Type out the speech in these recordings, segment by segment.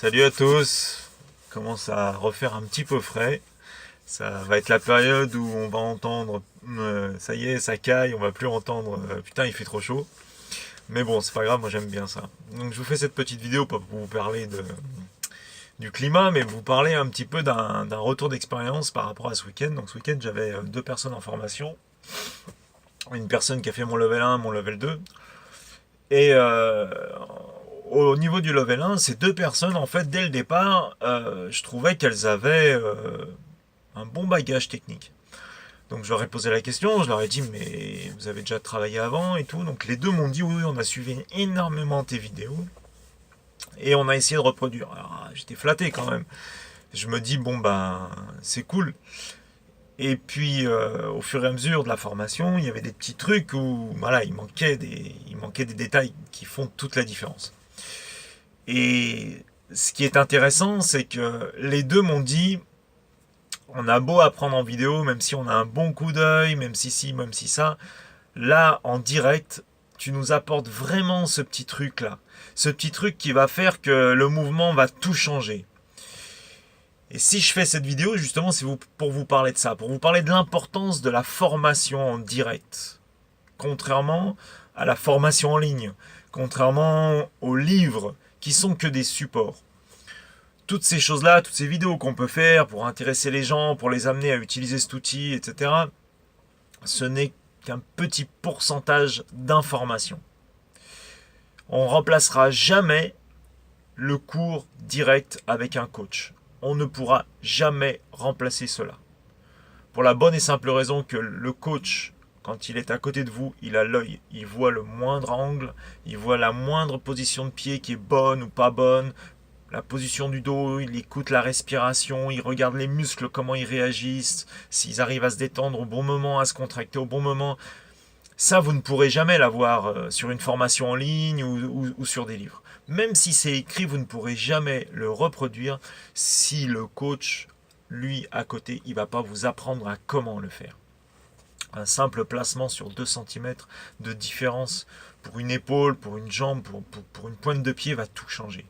Salut à tous, commence à refaire un petit peu frais. Ça va être la période où on va entendre ça y est, ça caille, on va plus entendre putain il fait trop chaud. Mais bon, c'est pas grave, moi j'aime bien ça. Donc je vous fais cette petite vidéo pas pour vous parler du climat, mais vous parler un petit peu d'un retour d'expérience par rapport à ce week-end. Donc ce week-end j'avais deux personnes en formation. Une personne qui a fait mon level 1, mon level 2. Et au niveau du level 1, ces deux personnes, en fait, dès le départ, je trouvais qu'elles avaient un bon bagage technique. Donc je leur ai posé la question, je leur ai dit mais vous avez déjà travaillé avant et tout. Donc les deux m'ont dit oui, on a suivi énormément tes vidéos et on a essayé de reproduire. Alors j'étais flatté quand même. Je me dis bon ben c'est cool. Et puis au fur et à mesure de la formation, il y avait des petits trucs où voilà, il manquait des détails qui font toute la différence. Et ce qui est intéressant, c'est que les deux m'ont dit on a beau apprendre en vidéo, même si on a un bon coup d'œil, même si ci, même si ça, là, en direct, tu nous apportes vraiment ce petit truc-là. Ce petit truc qui va faire que le mouvement va tout changer. Et si je fais cette vidéo, justement, c'est pour vous parler de ça, pour vous parler de l'importance de la formation en direct. Contrairement à la formation en ligne, contrairement aux livres qui sont que des supports. Toutes ces choses-là, toutes ces vidéos qu'on peut faire pour intéresser les gens, pour les amener à utiliser cet outil, etc., ce n'est qu'un petit pourcentage d'informations. On ne remplacera jamais le cours direct avec un coach. On ne pourra jamais remplacer cela. Pour la bonne et simple raison que le coach, quand il est à côté de vous, il a l'œil, il voit le moindre angle, il voit la moindre position de pied qui est bonne ou pas bonne, la position du dos, il écoute la respiration, il regarde les muscles, comment ils réagissent, s'ils arrivent à se détendre au bon moment, à se contracter au bon moment. Ça, vous ne pourrez jamais l'avoir sur une formation en ligne ou sur des livres. Même si c'est écrit, vous ne pourrez jamais le reproduire si le coach, lui, à côté, il ne va pas vous apprendre à comment le faire. Un simple placement sur 2 cm de différence pour une épaule, pour une jambe, pour une pointe de pied va tout changer.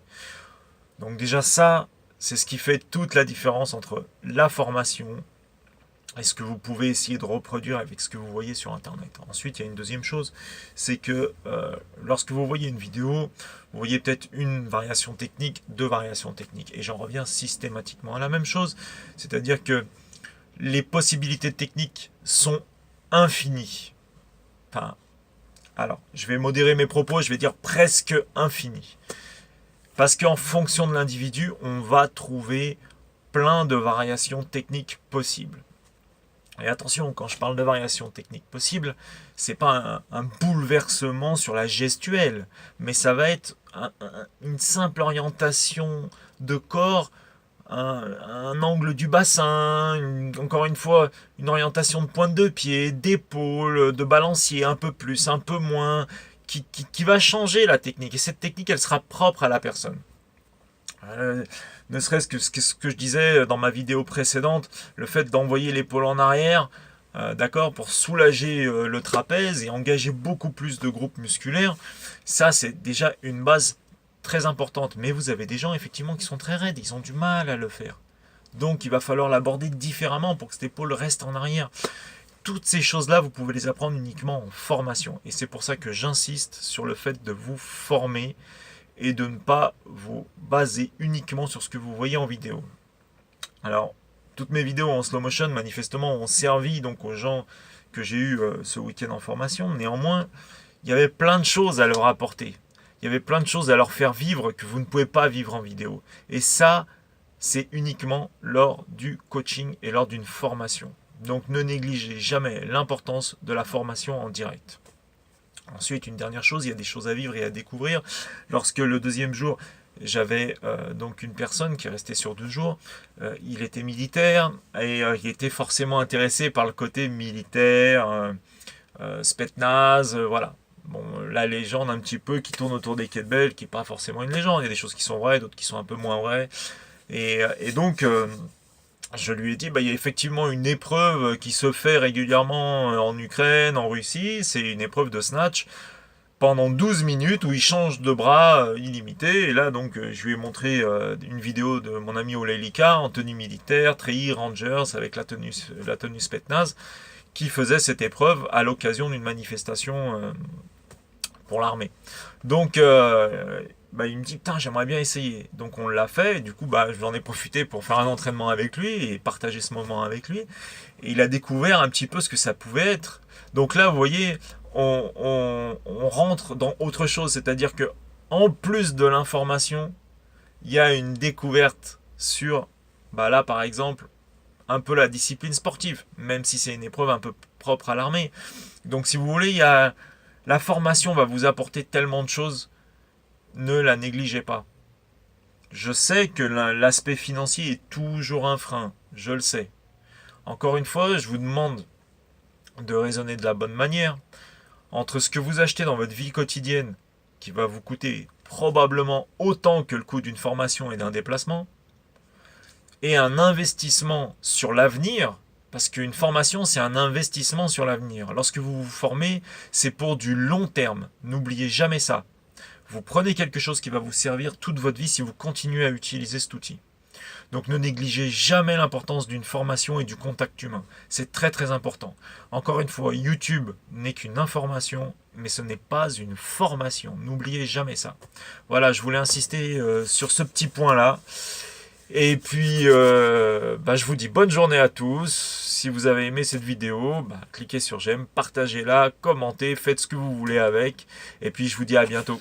Donc déjà ça, c'est ce qui fait toute la différence entre la formation et ce que vous pouvez essayer de reproduire avec ce que vous voyez sur Internet. Ensuite, il y a une deuxième chose, c'est que lorsque vous voyez une vidéo, vous voyez peut-être une variation technique, deux variations techniques. Et j'en reviens systématiquement à la même chose, c'est-à-dire que les possibilités techniques sont infinies. Enfin, alors, je vais modérer mes propos, je vais dire presque infinies. Parce qu'en fonction de l'individu, on va trouver plein de variations techniques possibles. Et attention, quand je parle de variations techniques possibles, c'est pas un bouleversement sur la gestuelle, mais ça va être une simple orientation de corps, un angle du bassin, encore une fois, une orientation de pointe de pied, d'épaule, de balancier, un peu plus, un peu moins, qui va changer la technique. Et cette technique, elle sera propre à la personne. Ne serait-ce que ce que je disais dans ma vidéo précédente, le fait d'envoyer l'épaule en arrière, d'accord, pour soulager le trapèze et engager beaucoup plus de groupes musculaires, ça c'est déjà une base très importante. Mais vous avez des gens effectivement qui sont très raides, ils ont du mal à le faire. Donc il va falloir l'aborder différemment pour que cette épaule reste en arrière. Toutes ces choses-là, vous pouvez les apprendre uniquement en formation. Et c'est pour ça que j'insiste sur le fait de vous former et de ne pas vous baser uniquement sur ce que vous voyez en vidéo. Alors, toutes mes vidéos en slow motion, manifestement, ont servi donc aux gens que j'ai eu ce week-end en formation. Néanmoins, il y avait plein de choses à leur apporter. Il y avait plein de choses à leur faire vivre que vous ne pouvez pas vivre en vidéo. Et ça, c'est uniquement lors du coaching et lors d'une formation. Donc, ne négligez jamais l'importance de la formation en direct. Ensuite, une dernière chose, il y a des choses à vivre et à découvrir. Lorsque le deuxième jour, j'avais donc une personne qui est restée sur 2 jours, il était militaire et il était forcément intéressé par le côté militaire, Spetsnaz, voilà. Bon, la légende un petit peu qui tourne autour des kettlebells, qui n'est pas forcément une légende. Il y a des choses qui sont vraies, d'autres qui sont un peu moins vraies. Et donc, je lui ai dit, il y a effectivement une épreuve qui se fait régulièrement en Ukraine, en Russie, c'est une épreuve de snatch. pendant 12 minutes où il change de bras illimité. Et là, donc, je lui ai montré une vidéo de mon ami Oleilika en tenue militaire, treillis Rangers, avec la tenue Spetsnaz, qui faisait cette épreuve à l'occasion d'une manifestation pour l'armée. Donc, il me dit, putain, j'aimerais bien essayer. Donc, on l'a fait. Et du coup, j'en ai profité pour faire un entraînement avec lui et partager ce moment avec lui. Et il a découvert un petit peu ce que ça pouvait être. Donc là, vous voyez, on rentre dans autre chose. C'est-à-dire que en plus de l'information, il y a une découverte sur, là, par exemple, un peu la discipline sportive, même si c'est une épreuve un peu propre à l'armée. Donc, si vous voulez, la formation va vous apporter tellement de choses. Ne la négligez pas. Je sais que l'aspect financier est toujours un frein. Je le sais. Encore une fois, je vous demande de raisonner de la bonne manière. Entre ce que vous achetez dans votre vie quotidienne, qui va vous coûter probablement autant que le coût d'une formation et d'un déplacement, et un investissement sur l'avenir, parce qu'une formation, c'est un investissement sur l'avenir. Lorsque vous vous formez, c'est pour du long terme. N'oubliez jamais ça. Vous prenez quelque chose qui va vous servir toute votre vie si vous continuez à utiliser cet outil. Donc ne négligez jamais l'importance d'une formation et du contact humain. C'est très très important. Encore une fois, YouTube n'est qu'une information, mais ce n'est pas une formation. N'oubliez jamais ça. Voilà, je voulais insister sur ce petit point-là. Et puis, je vous dis bonne journée à tous. Si vous avez aimé cette vidéo, cliquez sur j'aime, partagez-la, commentez, faites ce que vous voulez avec. Et puis, je vous dis à bientôt.